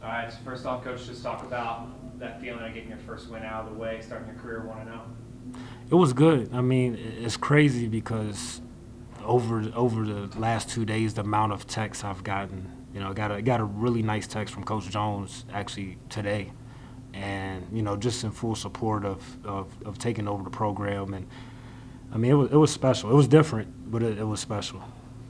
All right, so first off, Coach, just talk about that feeling of getting your first win out of the way, starting your career 1-0. It was good. I mean, it's crazy because over the last 2 days, the amount of texts I've gotten. Got a really nice text from Coach Jones actually today, and just in full support of taking over the program. And I mean, it was special. It was different, but it was special.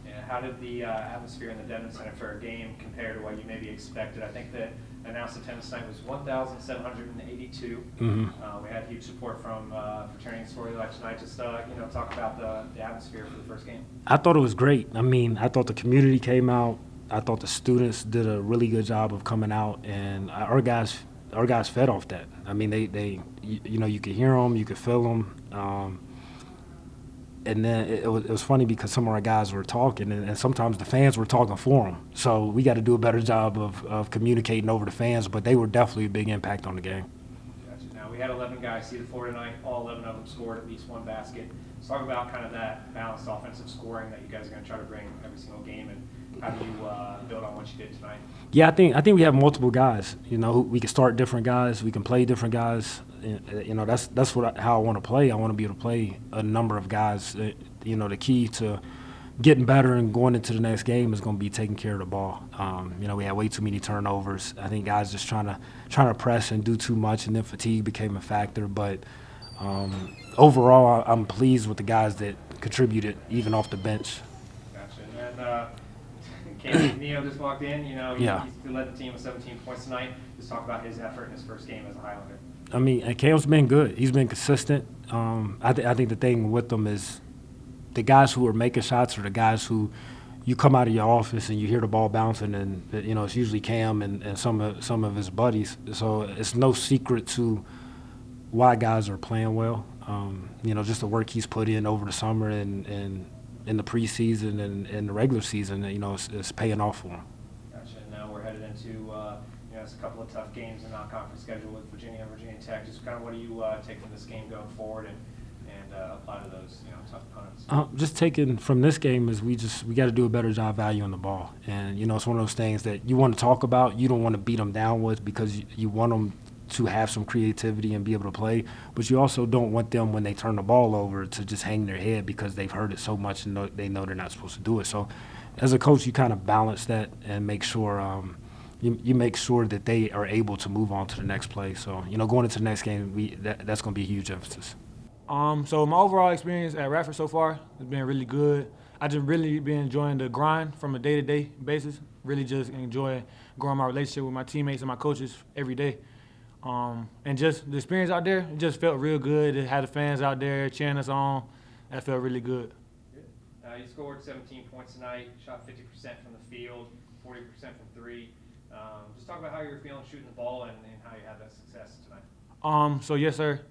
Yeah, how did the atmosphere in the Devon Center for a game compare to what you maybe expected? I think the announced attendance tonight was 1,782. We had huge support from fraternity and sorority life tonight. Just talk about the atmosphere for the first game. I thought it was great. I mean, I thought the community came out. I thought the students did a really good job of coming out, and our guys fed off that. I mean, they you could hear them, you could feel them. And then it was funny because some of our guys were talking, and sometimes the fans were talking for them. So we got to do a better job of communicating over the fans, but they were definitely a big impact on the game. Gotcha. Now, we had 11 guys see the floor tonight. All 11 of them scored at least one basket. Let's talk about kind of that balanced offensive scoring that you guys are going to try to bring every single game, and how do you build on what you did tonight? Yeah, I think we have multiple guys. We can start different guys. We can play different guys. That's how I want to play. I want to be able to play a number of guys. The key to getting better and going into the next game is going to be taking care of the ball. We had way too many turnovers. I think guys just trying to press and do too much, and then fatigue became a factor. But overall, I'm pleased with the guys that contributed, even off the bench. Gotcha. And McNeil just walked in. He led the team with 17 points tonight. Just talk about his effort in his first game as a Highlander. I mean, Cam's been good. He's been consistent. I think the thing with them is the guys who are making shots are the guys who you come out of your office and you hear the ball bouncing, and it's usually Cam and some of his buddies. So it's no secret to why guys are playing well. Just the work he's put in over the summer and in the preseason and the regular season, it's paying off for him. Gotcha. Now we're headed into it's a couple of tough games in non-conference schedule with Virginia and Virginia Tech. Just kind of what do you take from this game going forward and apply to those tough opponents? Just taking from this game is we got to do a better job valuing the ball, and it's one of those things that you want to talk about. You don't want to beat them down with because you want them to have some creativity and be able to play, but you also don't want them when they turn the ball over to just hang their head because they've heard it so much and they know they're not supposed to do it. So as a coach, you kind of balance that and make sure you make sure that they are able to move on to the next play. So going into the next game, that's going to be a huge emphasis. So my overall experience at Radford so far has been really good. I just really been enjoying the grind from a day-to-day basis. Really just enjoy growing my relationship with my teammates and my coaches every day. And just the experience out there, it just felt real good. It had the fans out there cheering us on. That felt really good. You scored 17 points tonight, shot 50% from the field, 40% from three. Just talk about how you were feeling shooting the ball and how you had that success tonight. So yes, sir.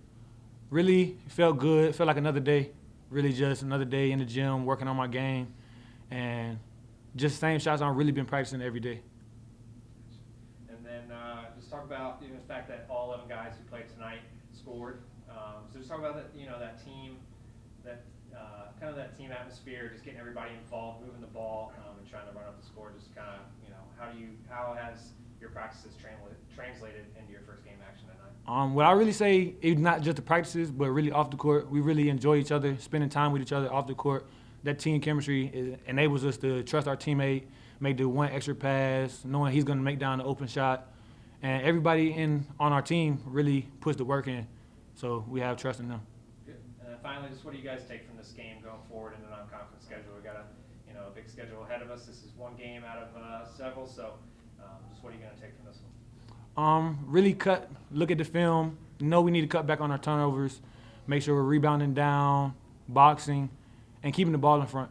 Really felt good. Felt like another day. Really just another day in the gym working on my game, and just same shots I've really been practicing every day. And then just talk about the fact that all 11 guys who played tonight scored. So just talk about that, that team, that kind of that team atmosphere, just getting everybody involved, moving the ball, and trying to run up the score. Just kind of, how has your practices translated into your first game action tonight? What I really say is not just the practices, but really off the court. We really enjoy each other, spending time with each other off the court. That team chemistry enables us to trust our teammate, make the one extra pass, knowing he's going to make down the open shot. And everybody on our team really puts the work in, so we have trust in them. Good. And then finally, just what do you guys take from this game going forward in the non-conference schedule? We got a big schedule ahead of us. This is one game out of several, so just what are you going to take from this one? Really look at the film, know we need to cut back on our turnovers, make sure we're rebounding down, boxing, and keeping the ball in front.